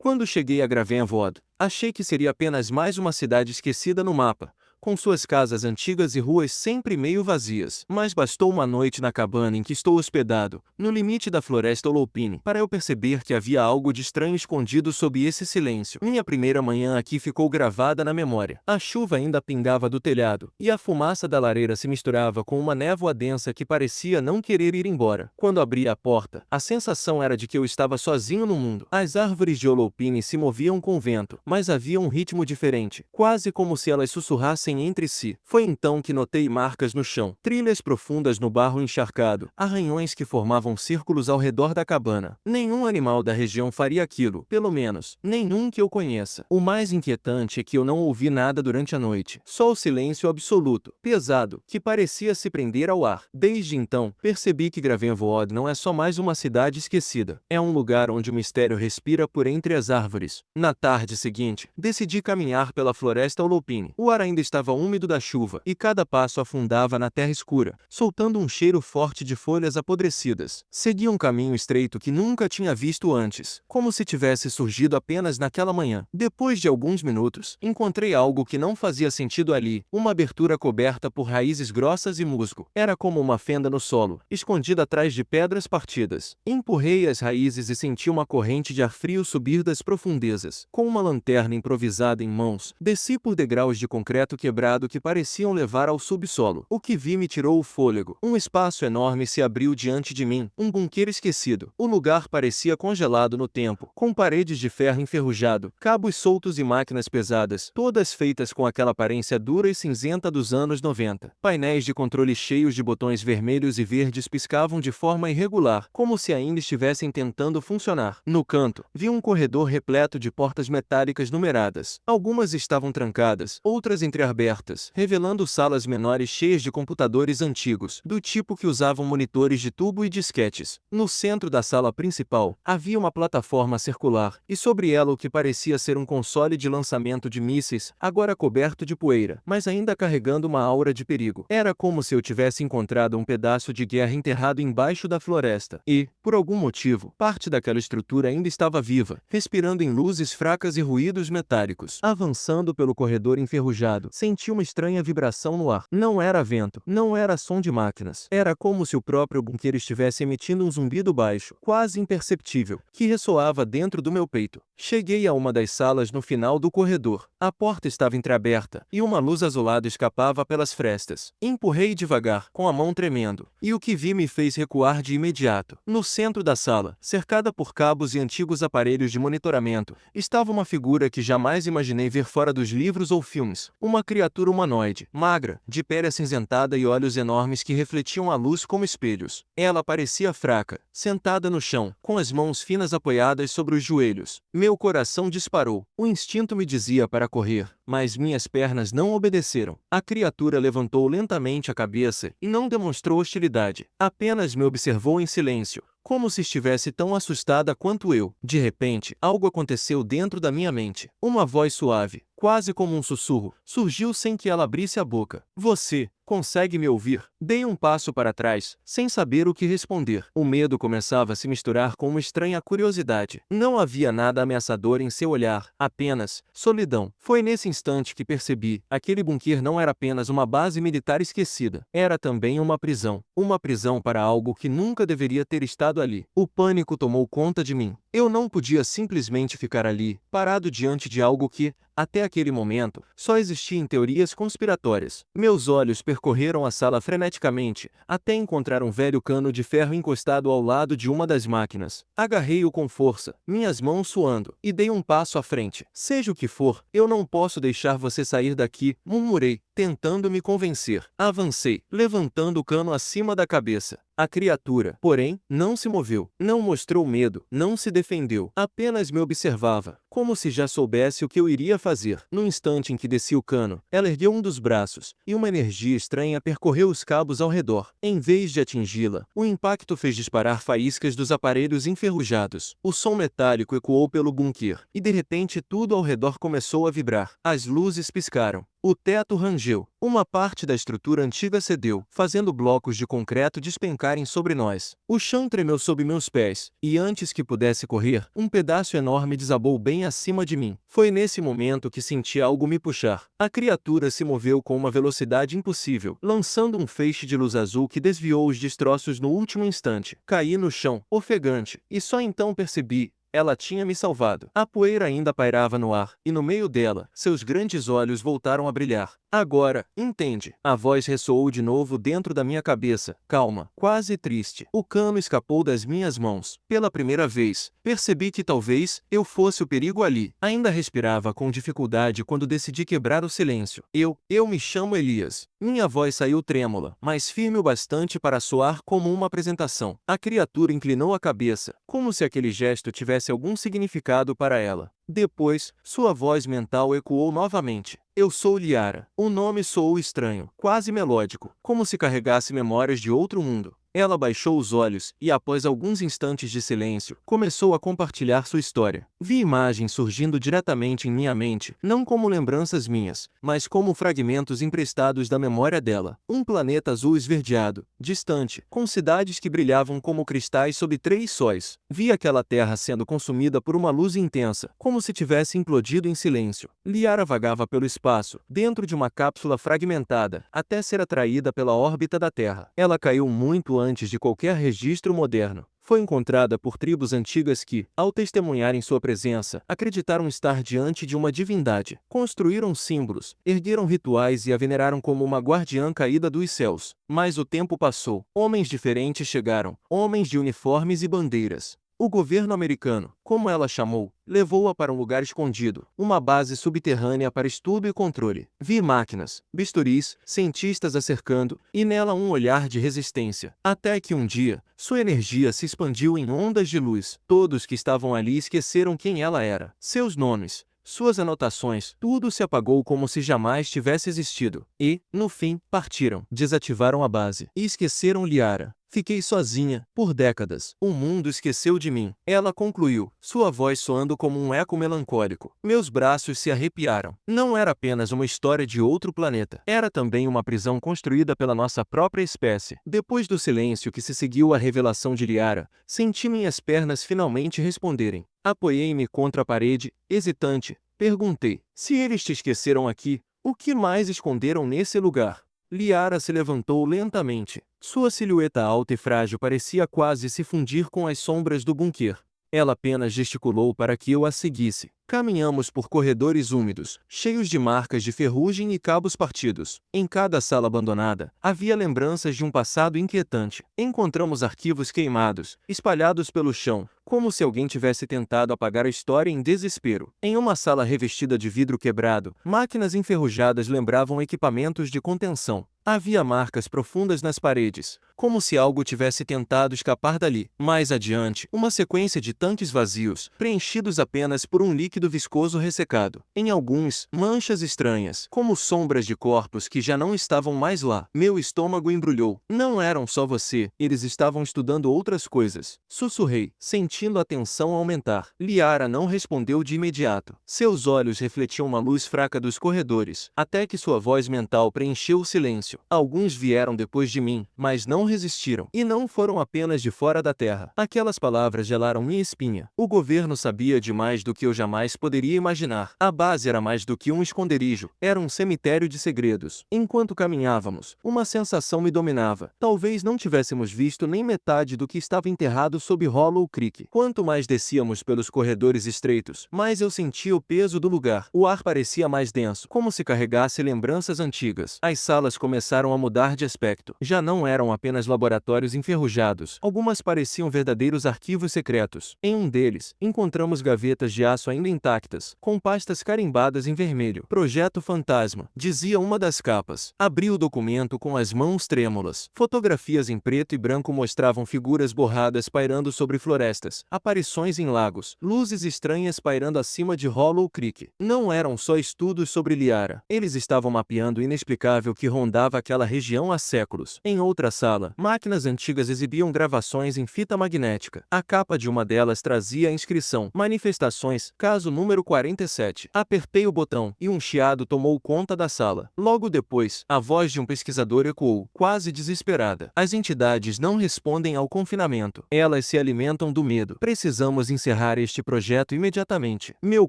Quando cheguei a Gravenvold, achei que seria apenas mais uma cidade esquecida no mapa, com suas casas antigas e ruas sempre meio vazias. Mas bastou uma noite na cabana em que estou hospedado, no limite da floresta Olopine, para eu perceber que havia algo de estranho escondido sob esse silêncio. Minha primeira manhã aqui ficou gravada na memória. A chuva ainda pingava do telhado, e a fumaça da lareira se misturava com uma névoa densa que parecia não querer ir embora. Quando abri a porta, a sensação era de que eu estava sozinho no mundo. As árvores de Olopine se moviam com o vento, mas havia um ritmo diferente, quase como se elas sussurrassem entre si. Foi então que notei marcas no chão, trilhas profundas no barro encharcado, arranhões que formavam círculos ao redor da cabana. Nenhum animal da região faria aquilo, pelo menos, nenhum que eu conheça. O mais inquietante é que eu não ouvi nada durante a noite, só o silêncio absoluto, pesado, que parecia se prender ao ar. Desde então, percebi que Gravenvold não é só mais uma cidade esquecida, é um lugar onde o mistério respira por entre as árvores. Na tarde seguinte, decidi caminhar pela floresta Olopine. O ar ainda estava úmido da chuva, e cada passo afundava na terra escura, soltando um cheiro forte de folhas apodrecidas. Segui um caminho estreito que nunca tinha visto antes, como se tivesse surgido apenas naquela manhã. Depois de alguns minutos, encontrei algo que não fazia sentido ali, uma abertura coberta por raízes grossas e musgo. Era como uma fenda no solo, escondida atrás de pedras partidas. Empurrei as raízes e senti uma corrente de ar frio subir das profundezas. Com uma lanterna improvisada em mãos, desci por degraus de concreto quebrado que pareciam levar ao subsolo. O que vi me tirou o fôlego. Um espaço enorme se abriu diante de mim, um bunker esquecido. O lugar parecia congelado no tempo, com paredes de ferro enferrujado, cabos soltos e máquinas pesadas, todas feitas com aquela aparência dura e cinzenta dos anos 90. Painéis de controle cheios de botões vermelhos e verdes piscavam de forma irregular, como se ainda estivessem tentando funcionar. No canto, vi um corredor repleto de portas metálicas numeradas. Algumas estavam trancadas, outras entreabertas, revelando salas menores cheias de computadores antigos, do tipo que usavam monitores de tubo e disquetes. No centro da sala principal, havia uma plataforma circular, e sobre ela o que parecia ser um console de lançamento de mísseis, agora coberto de poeira, mas ainda carregando uma aura de perigo. Era como se eu tivesse encontrado um pedaço de guerra enterrado embaixo da floresta, e, por algum motivo, parte daquela estrutura ainda estava viva, respirando em luzes fracas e ruídos metálicos. Avançando pelo corredor enferrujado, senti uma estranha vibração no ar. Não era vento, não era som de máquinas. Era como se o próprio bunker estivesse emitindo um zumbido baixo, quase imperceptível, que ressoava dentro do meu peito. Cheguei a uma das salas no final do corredor. A porta estava entreaberta, e uma luz azulada escapava pelas frestas. Empurrei devagar, com a mão tremendo, e o que vi me fez recuar de imediato. No centro da sala, cercada por cabos e antigos aparelhos de monitoramento, estava uma figura que jamais imaginei ver fora dos livros ou filmes. Uma criatura humanoide, magra, de pele acinzentada e olhos enormes que refletiam a luz como espelhos. Ela parecia fraca, sentada no chão, com as mãos finas apoiadas sobre os joelhos. Meu coração disparou. O instinto me dizia para correr, mas minhas pernas não obedeceram. A criatura levantou lentamente a cabeça e não demonstrou hostilidade. Apenas me observou em silêncio, como se estivesse tão assustada quanto eu. De repente, algo aconteceu dentro da minha mente. Uma voz suave, quase como um sussurro, surgiu sem que ela abrisse a boca. Você consegue me ouvir? Dei um passo para trás, sem saber o que responder. O medo começava a se misturar com uma estranha curiosidade. Não havia nada ameaçador em seu olhar, apenas solidão. Foi nesse instante que percebi, aquele bunker não era apenas uma base militar esquecida. Era também uma prisão. Uma prisão para algo que nunca deveria ter estado ali. O pânico tomou conta de mim. Eu não podia simplesmente ficar ali, parado diante de algo que, até aquele momento, só existia em teorias conspiratórias. Meus olhos percorreram a sala freneticamente, até encontrar um velho cano de ferro encostado ao lado de uma das máquinas. Agarrei-o com força, minhas mãos suando, e dei um passo à frente. Seja o que for, eu não posso deixar você sair daqui, murmurei, tentando me convencer. Avancei, levantando o cano acima da cabeça. A criatura, porém, não se moveu, não mostrou medo, não se defendeu, apenas me observava, como se já soubesse o que eu iria fazer. No instante em que desci o cano, ela ergueu um dos braços, e uma energia estranha percorreu os cabos ao redor. Em vez de atingi-la, o impacto fez disparar faíscas dos aparelhos enferrujados. O som metálico ecoou pelo bunker, e de repente tudo ao redor começou a vibrar. As luzes piscaram, O teto rangeu. Uma parte da estrutura antiga cedeu, fazendo blocos de concreto despencarem sobre nós. O chão tremeu sob meus pés, e antes que pudesse correr, um pedaço enorme desabou bem acima de mim. Foi nesse momento que senti algo me puxar. A criatura se moveu com uma velocidade impossível, lançando um feixe de luz azul que desviou os destroços no último instante. Caí no chão, ofegante, e só então percebi. Ela tinha me salvado. A poeira ainda pairava no ar, e no meio dela, seus grandes olhos voltaram a brilhar. Agora, entende? A voz ressoou de novo dentro da minha cabeça, calma, quase triste. O cano escapou das minhas mãos. Pela primeira vez, percebi que talvez eu fosse o perigo ali. Ainda respirava com dificuldade quando decidi quebrar o silêncio. Eu me chamo Elias. Minha voz saiu trêmula, mas firme o bastante para soar como uma apresentação. A criatura inclinou a cabeça, como se aquele gesto tivesse algum significado para ela. Depois, sua voz mental ecoou novamente. Eu sou Liara. O nome soou estranho, quase melódico, como se carregasse memórias de outro mundo. Ela baixou os olhos e, após alguns instantes de silêncio, começou a compartilhar sua história. Vi imagens surgindo diretamente em minha mente, não como lembranças minhas, mas como fragmentos emprestados da memória dela. Um planeta azul esverdeado, distante, com cidades que brilhavam como cristais sob 3 sóis. Vi aquela terra sendo consumida por uma luz intensa, como se tivesse implodido em silêncio. Liara vagava pelo espaço, dentro de uma cápsula fragmentada, até ser atraída pela órbita da Terra. Ela caiu muito antes de qualquer registro moderno. Foi encontrada por tribos antigas que, ao testemunharem sua presença, acreditaram estar diante de uma divindade. Construíram símbolos, ergueram rituais e a veneraram como uma guardiã caída dos céus. Mas o tempo passou. Homens diferentes chegaram, homens de uniformes e bandeiras. O governo americano, como ela chamou, levou-a para um lugar escondido, uma base subterrânea para estudo e controle. Vi máquinas, bisturis, cientistas a cercando, e nela um olhar de resistência. Até que um dia, sua energia se expandiu em ondas de luz. Todos que estavam ali esqueceram quem ela era. Seus nomes, suas anotações, tudo se apagou como se jamais tivesse existido. E, no fim, partiram, desativaram a base e esqueceram Liara. Fiquei sozinha, por décadas. O mundo esqueceu de mim. Ela concluiu, sua voz soando como um eco melancólico. Meus braços se arrepiaram. Não era apenas uma história de outro planeta. Era também uma prisão construída pela nossa própria espécie. Depois do silêncio que se seguiu à revelação de Liara, senti minhas pernas finalmente responderem. Apoiei-me contra a parede, hesitante. Perguntei, se eles te esqueceram aqui, o que mais esconderam nesse lugar? Liara se levantou lentamente. Sua silhueta alta e frágil parecia quase se fundir com as sombras do bunker. Ela apenas gesticulou para que eu a seguisse. Caminhamos por corredores úmidos, cheios de marcas de ferrugem e cabos partidos. Em cada sala abandonada, havia lembranças de um passado inquietante. Encontramos arquivos queimados, espalhados pelo chão, como se alguém tivesse tentado apagar a história em desespero. Em uma sala revestida de vidro quebrado, máquinas enferrujadas lembravam equipamentos de contenção. Havia marcas profundas nas paredes, como se algo tivesse tentado escapar dali. Mais adiante, uma sequência de tanques vazios, preenchidos apenas por um líquido viscoso ressecado. Em alguns, manchas estranhas, como sombras de corpos que já não estavam mais lá. Meu estômago embrulhou. Não eram só você, eles estavam estudando outras coisas. Sussurrei, sentindo a tensão aumentar. Liara não respondeu de imediato. Seus olhos refletiam uma luz fraca dos corredores, até que sua voz mental preencheu o silêncio. Alguns vieram depois de mim, mas não resistiram. E não foram apenas de fora da terra. Aquelas palavras gelaram minha espinha. O governo sabia de mais do que eu jamais poderia imaginar. A base era mais do que um esconderijo. Era um cemitério de segredos. Enquanto caminhávamos, uma sensação me dominava. Talvez não tivéssemos visto nem metade do que estava enterrado sob Hollow Creek. Quanto mais descíamos pelos corredores estreitos, mais eu sentia o peso do lugar. O ar parecia mais denso, como se carregasse lembranças antigas. As salas começaram a mudar de aspecto. Já não eram apenas laboratórios enferrujados. Algumas pareciam verdadeiros arquivos secretos. Em um deles, encontramos gavetas de aço ainda intactas, com pastas carimbadas em vermelho. Projeto Fantasma, dizia uma das capas. Abri o documento com as mãos trêmulas. Fotografias em preto e branco mostravam figuras borradas pairando sobre florestas. florestas, aparições em lagos, luzes estranhas pairando acima de Hollow Creek. Não eram só estudos sobre Liara. Eles estavam mapeando o inexplicável que rondava aquela região há séculos. Em outra sala, máquinas antigas exibiam gravações em fita magnética. A capa de uma delas trazia a inscrição: Manifestações, caso número 47. Apertei o botão e um chiado tomou conta da sala. Logo depois, a voz de um pesquisador ecoou, quase desesperada: as entidades não respondem ao confinamento. Elas se alimentam do medo. Precisamos encerrar este projeto imediatamente. Meu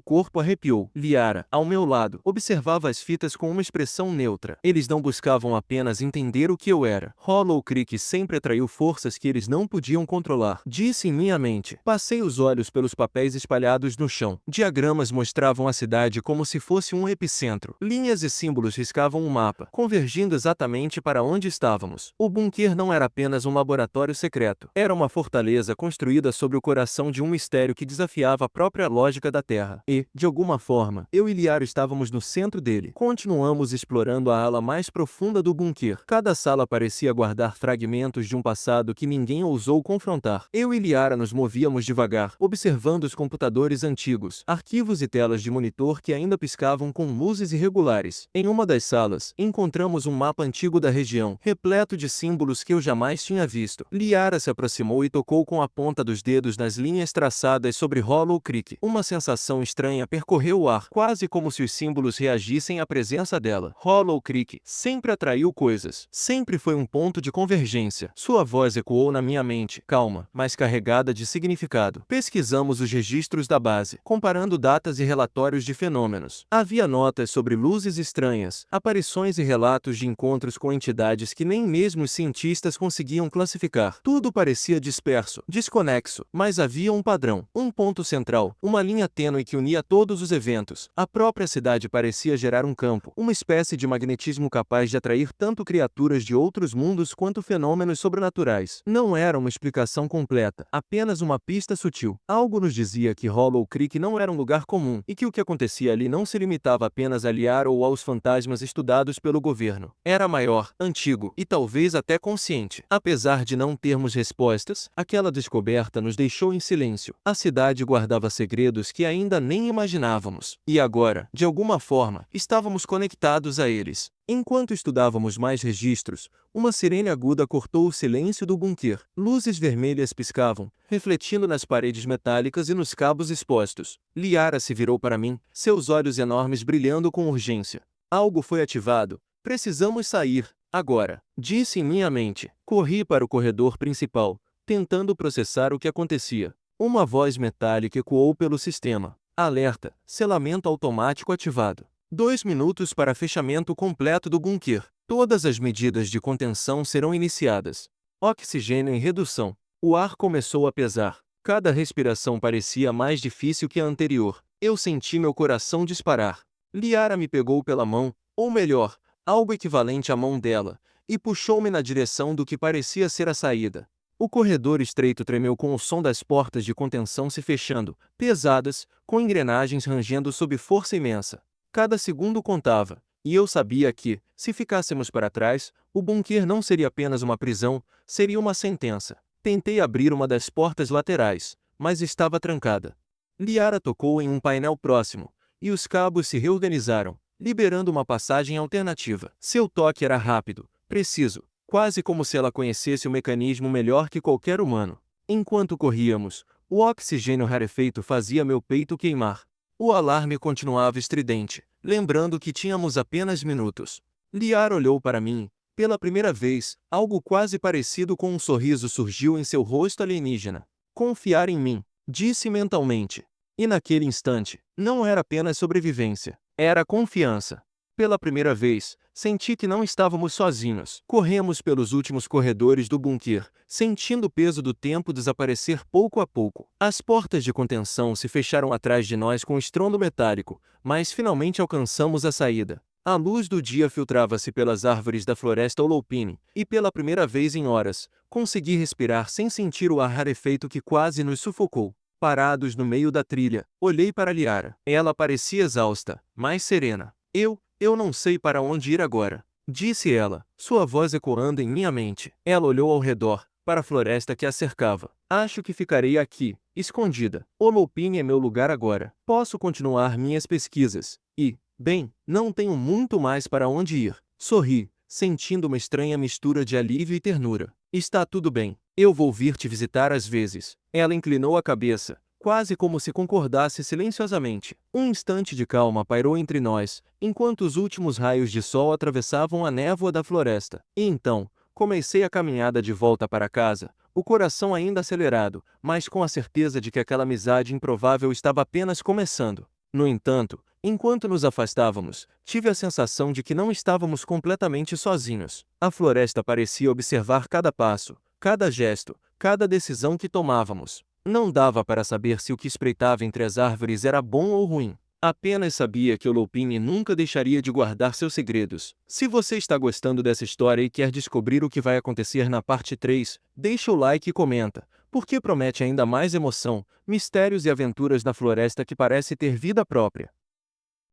corpo arrepiou. Liara, ao meu lado, observava as fitas com uma expressão neutra. Eles não buscavam apenas entender o que eu era. Hollow Creek sempre atraiu forças que eles não podiam controlar, disse em minha mente. Passei os olhos pelos papéis espalhados no chão. Diagramas mostravam a cidade como se fosse um epicentro. Linhas e símbolos riscavam um mapa, convergindo exatamente para onde estávamos. O bunker não era apenas um laboratório secreto. Era uma fortaleza construída sobre o coração de um mistério que desafiava a própria lógica da Terra. E, de alguma forma, eu e Liara estávamos no centro dele. Continuamos explorando a ala mais profunda do bunker. Cada sala parecia guardar fragmentos de um passado que ninguém ousou confrontar. Eu e Liara nos movíamos devagar, observando os computadores antigos, arquivos e telas de monitor que ainda piscavam com luzes irregulares. Em uma das salas, encontramos um mapa antigo da região, repleto de símbolos que eu jamais tinha visto. Liara se aproximou e tocou com a ponta dos dedos nas linhas traçadas sobre Hollow Creek. Uma sensação estranha percorreu o ar, quase como se os símbolos reagissem à presença dela. Hollow Creek sempre atraiu coisas. Sempre foi um ponto de convergência. Sua voz ecoou na minha mente, calma, mas carregada de significado. Pesquisamos os registros da base, comparando datas e relatórios de fenômenos. Havia notas sobre luzes estranhas, aparições e relatos de encontros com entidades que nem mesmo os cientistas conseguiam classificar. Tudo parecia disperso, desconexo, mas havia um padrão, um ponto central, uma linha tênue que unia todos os eventos. A própria cidade parecia gerar um campo, uma espécie de magnetismo capaz de atrair tanto criaturas de outros mundos quanto fenômenos sobrenaturais. Não era uma explicação completa, apenas uma pista sutil. Algo nos dizia que Hollow Creek não era um lugar comum, e que o que acontecia ali não se limitava apenas a Liara ou aos fantasmas estudados pelo governo. Era maior, antigo e talvez até consciente. Apesar de não termos respostas, aquela descoberta nos deixou em silêncio. A cidade guardava segredos que ainda nem imaginávamos. E agora, de alguma forma, estávamos conectados a eles. Enquanto estudávamos mais registros, uma sirene aguda cortou o silêncio do bunker. Luzes vermelhas piscavam, refletindo nas paredes metálicas e nos cabos expostos. Liara se virou para mim, seus olhos enormes brilhando com urgência. Algo foi ativado. Precisamos sair, agora, disse em minha mente. Corri para o corredor principal, tentando processar o que acontecia. Uma voz metálica ecoou pelo sistema. Alerta, selamento automático ativado. 2 minutos para fechamento completo do bunker. Todas as medidas de contenção serão iniciadas. Oxigênio em redução. O ar começou a pesar. Cada respiração parecia mais difícil que a anterior. Eu senti meu coração disparar. Liara me pegou pela mão, ou melhor, algo equivalente à mão dela, e puxou-me na direção do que parecia ser a saída. O corredor estreito tremeu com o som das portas de contenção se fechando, pesadas, com engrenagens rangendo sob força imensa. Cada segundo contava, e eu sabia que, se ficássemos para trás, o bunker não seria apenas uma prisão, seria uma sentença. Tentei abrir uma das portas laterais, mas estava trancada. Liara tocou em um painel próximo, e os cabos se reorganizaram, liberando uma passagem alternativa. Seu toque era rápido, preciso, quase como se ela conhecesse o mecanismo melhor que qualquer humano. Enquanto corríamos, o oxigênio rarefeito fazia meu peito queimar. O alarme continuava estridente, lembrando que tínhamos apenas minutos. Liara olhou para mim. Pela primeira vez, algo quase parecido com um sorriso surgiu em seu rosto alienígena. Confiar em mim, disse mentalmente. E naquele instante, não era apenas sobrevivência, era confiança. Pela primeira vez, senti que não estávamos sozinhos. Corremos pelos últimos corredores do bunker, sentindo o peso do tempo desaparecer pouco a pouco. As portas de contenção se fecharam atrás de nós com estrondo metálico, mas finalmente alcançamos a saída. A luz do dia filtrava-se pelas árvores da floresta Olopine, e pela primeira vez em horas, consegui respirar sem sentir o ar rarefeito que quase nos sufocou. Parados no meio da trilha, olhei para Liara. Ela parecia exausta, mas serena. Eu não sei para onde ir agora, disse ela, sua voz ecoando em minha mente. Ela olhou ao redor, para a floresta que a cercava. Acho que ficarei aqui, escondida. O Lupin é meu lugar agora. Posso continuar minhas pesquisas. E, bem, não tenho muito mais para onde ir. Sorri, sentindo uma estranha mistura de alívio e ternura. Está tudo bem. Eu vou vir te visitar às vezes. Ela inclinou a cabeça, quase como se concordasse silenciosamente. Um instante de calma pairou entre nós, enquanto os últimos raios de sol atravessavam a névoa da floresta. E então, comecei a caminhada de volta para casa, o coração ainda acelerado, mas com a certeza de que aquela amizade improvável estava apenas começando. No entanto, enquanto nos afastávamos, tive a sensação de que não estávamos completamente sozinhos. A floresta parecia observar cada passo, cada gesto, cada decisão que tomávamos. Não dava para saber se o que espreitava entre as árvores era bom ou ruim. Apenas sabia que o Lupin nunca deixaria de guardar seus segredos. Se você está gostando dessa história e quer descobrir o que vai acontecer na parte 3, deixa o like e comenta, porque promete ainda mais emoção, mistérios e aventuras da floresta que parece ter vida própria.